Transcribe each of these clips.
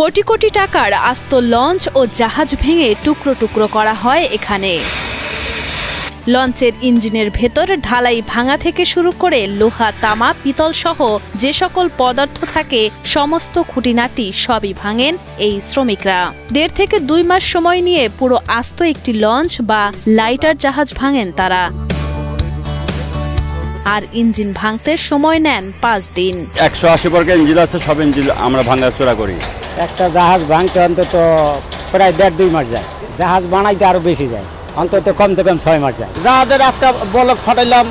কোটি কোটি টাকার আস্ত লঞ্চ ও জাহাজ ভেঙে টুকরো টুকরো করা হয় এখানে। লঞ্চের ইঞ্জিনের ভেতর ঢালাই ভাঙা থেকে শুরু করে লোহা, তামা, পিতল সহ যে সকল পদার্থ থাকে সমস্ত খুঁটিনাটি সবই ভাঙেন এই শ্রমিকরা। 1.5 থেকে 2 মাস সময় নিয়ে পুরো আস্ত একটি লঞ্চ বা লাইটার জাহাজ ভাঙেন তারা। আর ইঞ্জিন ভাঙতে সময় নেন 5 দিন। 180 বর্গের ইঞ্জিন আছে, সব ইঞ্জিন আমরা ভাঙাচোরা করি। একটা জাহাজ ভাঙতে অন্তত প্রায় 1.5-2 মাস যায়, জাহাজ বানাইতে আরো বেশি যায়, অন্তত কমসে কম 6 মাস যায়। জাহাজের একটা বলক ফাটাইলাম,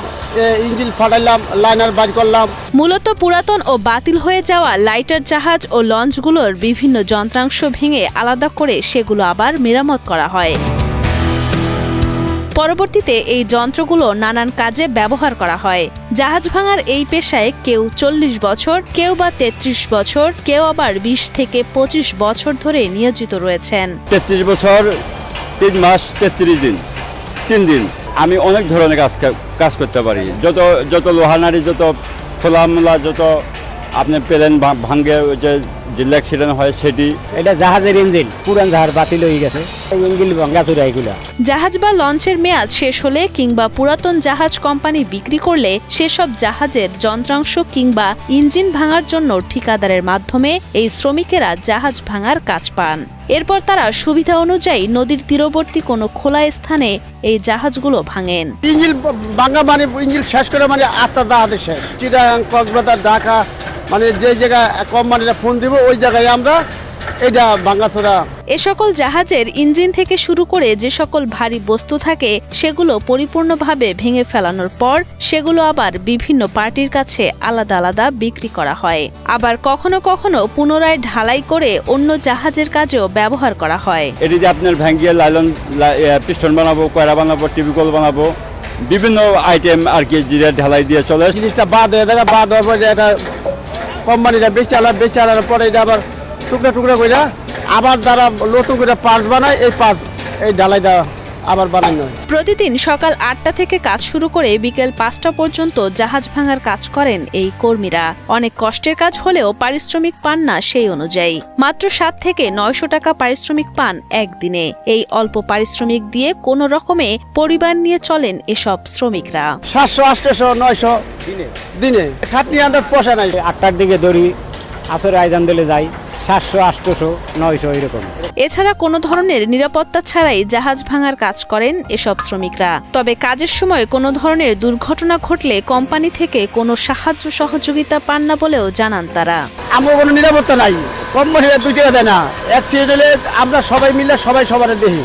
ইঞ্জিন ফাটাইলাম, লাইনার বাইর করলাম। মূলত পুরাতন ও বাতিল হয়ে যাওয়া লাইটার জাহাজ ও লঞ্চগুলোর বিভিন্ন যন্ত্রাংশ ভেঙে আলাদা করে সেগুলো আবার মেরামত করা হয়। পরবর্তীতে এই যন্ত্রগুলো নানান কাজে ব্যবহার করা হয়। জাহাজ ভাঙার এই পেশায় কেউ 40 বছর, কেউ বা 33 বছর, কেউ আবার 20 থেকে 25 বছর ধরে নিয়োজিত রয়েছেন। 33 বছর 3 মাস 33 দিন 3 দিন আমি অনেক ধরনের কাজ করতে পারি। যত লোহানারি, যত খোলামেলা, যত আপনি প্লেন ভাঙ্গে যে অ্যাক্সিডেন্ট হয় সেটি। এটা জাহাজের ইঞ্জিন, পুরান জাহাজ বাতিল হয়ে গেছে, ইঞ্জিন ভাঙাচোরা এগুলা। জাহাজ বা লঞ্চের মেয়াদ শেষ হলে কিংবা পুরাতন জাহাজ কোম্পানি বিক্রি করলে সেসব জাহাজের যন্ত্রাংশ কিংবা ইঞ্জিন ভাঙার জন্য ঠিকাদারের মাধ্যমে এই শ্রমিকেরা জাহাজ ভাঙার কাজ পান। এরপর তারা সুবিধা অনুযায়ী নদীর তীরবর্তী কোনো খোলা স্থানে এই জাহাজগুলো ভাঙেন। ইঞ্জিন ভাঙা মানে ইঞ্জিন শেষ করে মানে আটটা জাহাজ শেষ। চিটাগাং, কক্সবাজার, ঢাকা, মানে যে জায়গায় কোম্পানিরা ফোন দিব ওই জায়গায় আমরা এটা ভাঙাচোরা। এ সকল জাহাজের ইঞ্জিন থেকে শুরু করে যে সকল ভারী বস্তু থাকে সেগুলো পরিপূর্ণভাবে ভেঙে ফেলানোর পর সেগুলো আবার বিভিন্ন পার্টির কাছে আলাদা আলাদা বিক্রি করা হয়। আবার কখনো কখনো পুনরায় ঢালাই করে অন্য জাহাজের কাজেও ব্যবহার করা হয়। এটি যে আপনার ভেঙে লাইলন, পিস্টন বানাবো, কয়রা বানাবো, টিবিকল বানাবো, বিভিন্ন আইটেম আর কি ঢালাই দিয়ে চলে। জিনিসটা বাদ হয়ে থাকে, বাদ হওয়ার পরে এটা কোম্পানিটা বেঁচে আলার পরে এটা আবার টুকরা টুকরা করে আবার যারা নতুন করে পার্টস বানায় এই ঢালাই দেওয়া আবার বানানো হয়। প্রতিদিন সকাল 8টা থেকে কাজ শুরু করে বিকেল 5টা পর্যন্ত জাহাজ ভাঙার কাজ করেন এই কর্মীরা। অনেক কষ্টের কাজ হলেও পারিশ্রমিক পান না সেই অনুযায়ী। মাত্র 7 থেকে 900 টাকা পারিশ্রমিক পান একদিনে। এই অল্প পারিশ্রমিক দিয়ে কোনো রকমে পরিবার নিয়ে চলেন এসব শ্রমিকরা। 700, 800, 900 দিনে খাটনি আন্দাজ পোষা নাই। 8টার দিকে দড়ি, আসরে আইজান দিলে যাই 700, 800, 900 এরকম। এছাড়া কোনো ধরনের নিরাপত্তা ছাড়াই জাহাজ ভাঙার কাজ করেন এসব শ্রমিকরা। তবে কাজের সময় কোনো ধরনের দুর্ঘটনা ঘটলে কোম্পানি থেকে কোনো সাহায্য সহযোগিতা পান না বলেও জানান তারা। আমার কোনো নিরাপত্তা নাই, কোম্পানিরা 2 টাকা দেয় না। অ্যাক্সিডেন্ট হলে আমরা সবাই মিলে সবাই সবার দেখি।